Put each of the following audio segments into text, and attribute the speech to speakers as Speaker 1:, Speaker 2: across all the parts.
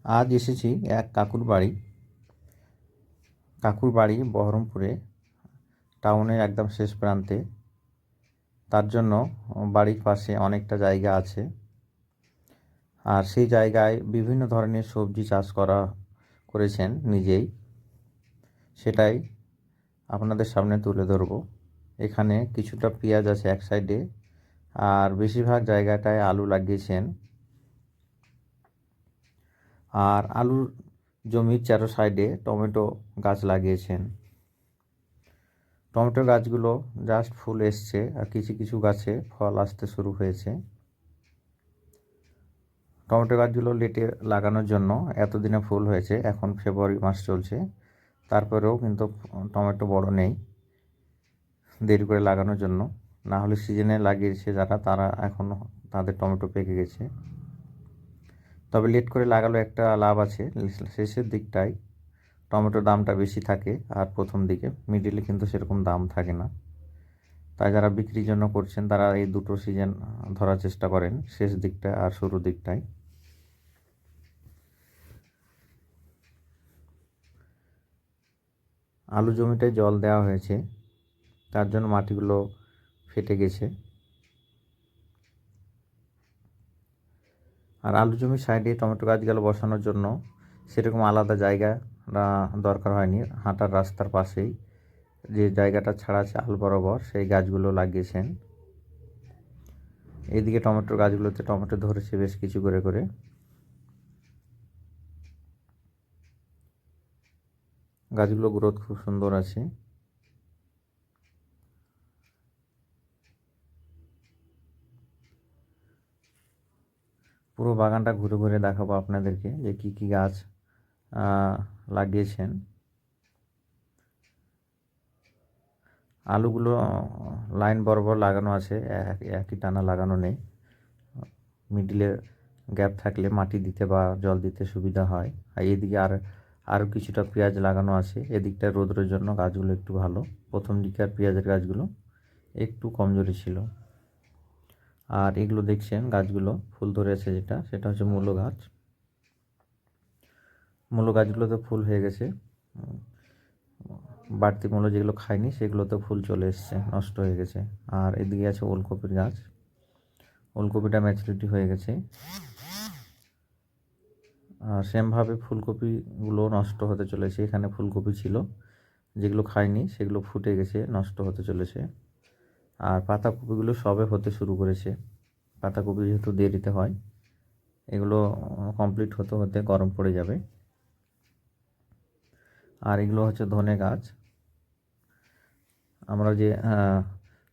Speaker 1: আজ এসেছি এক কাকুর বাড়ি বহরমপুরে, টাউনের একদম শেষ প্রান্তে। তার জন্য বাড়ির পাশে অনেকটা জায়গা আছে, আর সেই জায়গায় বিভিন্ন ধরনের সবজি চাষ করেছেন নিজেই। সেটাই আপনাদের সামনে তুলে ধরব। এখানে কিছুটা পেঁয়াজ আছে এক সাইডে, আর বেশিরভাগ জায়গাটায় আলু লাগিয়েছেন। আর আলুর জমির চারো সাইডে টমেটো গাছ লাগিয়েছেন। টমেটো গাছগুলো জাস্ট ফুল এসছে, আর কিছু কিছু গাছে ফল আসতে শুরু হয়েছে। টমেটো গাছগুলো লেটে লাগানোর জন্য এতদিনে ফুল হয়েছে, এখন ফেব্রুয়ারি মাস চলছে, তারপরেও কিন্তু টমেটো বড় নেই, দেরি করে লাগানোর জন্য। না হলে সিজনে লাগিয়েছে তারা এখন তাদের টমেটো পেকে গেছে। তবে লেট করে লাগালো একটা লাভ আছে, শেষের দিকটায় টমেটোর দামটা বেশি থাকে, আর প্রথম দিকে মিডিলে কিন্তু সেরকম দাম থাকে না। তাই যারা বিক্রির জন্য করছেন তারা এই দুটো সিজন ধরার চেষ্টা করেন, শেষ দিকটা আর শুরুর দিকটায়। আলু জমিটায় জল দেওয়া হয়েছে, তার জন্য মাটিগুলো ফেটে গেছে। আর আলু জমির সাইডে টমেটো গাছগুলো বসানোর জন্য সেরকম আলাদা জায়গা দরকার হয়নি। হাঁটার রাস্তার পাশেই যে জায়গাটা ছাড়া আছে আল বরাবর, সেই গাছগুলো লাগিয়েছেন। এইদিকে টমেটোর গাছগুলোতে টমেটো ধরেছে বেশ কিছু করে করে। গাছগুলো গ্রোথ খুব সুন্দর আছে। পুরো বাগানটা ঘুরে ঘুরে দেখাবো আপনাদেরকে যে কি কি গাছ লাগিয়েছেন। আলুগুলো লাইন বরাবর লাগানো আছে, একই টানা লাগানো নেই। মিডিলে গ্যাপ থাকলে মাটি দিতে বা জল দিতে সুবিধা হয়। আর এদিকে আরও কিছুটা পেঁয়াজ লাগানো আছে। এদিকটা রোদের জন্য গাছগুলো একটু ভালো। প্রথম দিকে আর পেঁয়াজের গাছগুলো একটু কমজোরি ছিল। আর এগুলো দেখছেন গাছগুলো ফুল ধরেছে, সেটা হচ্ছে মূলো গাছ। মূলো গাছগুলোতে ফুল হয়ে গেছে। বাড়তি মূলো যেগুলো খায়নি সেগুলোতে ফুল চলে এসছে, নষ্ট হয়ে গেছে। আর এদিকে আছে ওলকপির গাছ। ওলকপিটা ম্যাচুরিটি হয়ে গেছে। আর সেমভাবে ফুলকপিগুলো নষ্ট হতে চলেছে। এখানে ফুলকপি ছিল, যেগুলো খায়নি সেগুলো ফুটে গেছে, নষ্ট হতে চলেছে। আর পাতাকপিগুলো সবে হতে শুরু করেছে। পাতাকপি যেহেতু দেরিতে হয়, এগুলো কমপ্লিট হতে হতে গরম পড়ে যাবে। আর এগুলো হচ্ছে ধনে গাছ। আমরা যে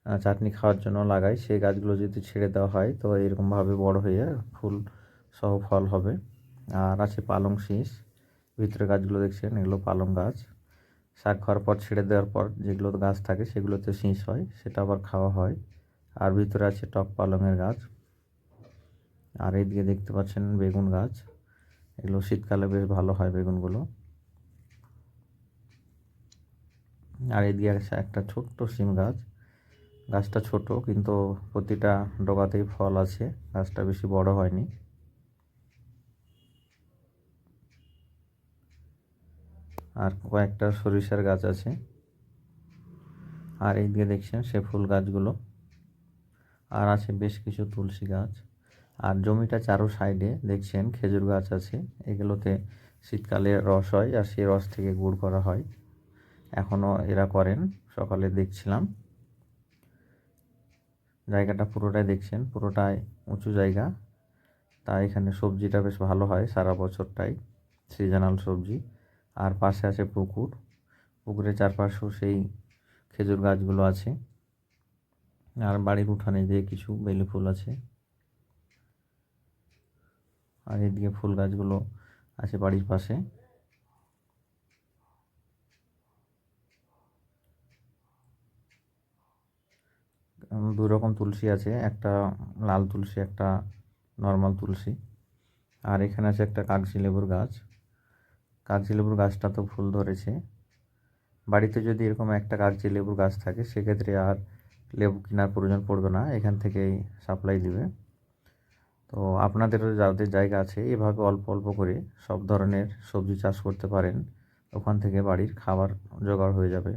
Speaker 1: চাটনি খাওয়ার জন্য লাগাই, সেই গাছগুলো যদি ছেড়ে দেওয়া হয় তো এরকমভাবে বড় হয়ে ফুল সহ ফল হবে। আর আছে পালং শীষ। ভিতরে গাছগুলো দেখছেন, এগুলো পালং গাছ। শাক খাওয়ার পর ছেড়ে দেওয়ার পর যেগুলো গাছ থাকে সেগুলোতে শীষ হয়, সেটা আবার খাওয়া হয়। আর ভিতরে আছে টক পালংয়ের গাছ। আর এইদিকে দেখতে পাচ্ছেন বেগুন গাছ। এগুলো শীতকালে বেশ ভালো হয় বেগুনগুলো। আর এদিকে আছে একটা ছোট্ট শিম গাছ। গাছটা ছোট, কিন্তু প্রতিটা ডগাতেই ফল আছে। গাছটা বেশি বড় হয়নি। আর কয়েকটা সরিষার গাছ আছে। আর এইদিকে দেখছেন সে ফুল গাছগুলো। আর আছে বেশ কিছু তুলসী গাছ। আর জমিটা চারো সাইডে দেখছেন খেজুর গাছ আছে। এগুলোতে শীতকালে রস হয়, আর সেই রস থেকে গুড় করা হয়। এখনও এরা করেন, সকালে দেখছিলাম। জায়গাটা পুরোটাই দেখছেন, পুরোটাই উঁচু জায়গা, তাই এখানে সবজিটা বেশ ভালো হয় সারা বছরটাই, সিজনাল সবজি। আর পাশে আছে পুকুর, পুকুরের চারপাশেও সেই খেজুর গাছগুলো আছে। আর বাড়ির উঠানে দিয়ে কিছু বেলি ফুল আছে। আর এদিকে ফুল গাছগুলো আছে বাড়ির পাশে। দুই রকম তুলসী আছে, একটা লাল তুলসী, একটা নর্মাল তুলসী। আর এখানে আছে একটা কাগজি লেবুর গাছ। কাগজি লেবুর গাছটা তো ফুল ধরেছে। বাড়িতে যদি এরকম একটা কাগজি লেবুর গাছ থাকে, সেক্ষেত্রে আর লেবু কেনার প্রয়োজন পড়বে না, এখান থেকেই সাপ্লাই দিবে। তো আপনাদেরও যাদের জায়গা আছে এভাবে অল্প অল্প করে সব ধরনের সবজি চাষ করতে পারেন, ওখান থেকে বাড়ির খাবার জোগাড় হয়ে যাবে।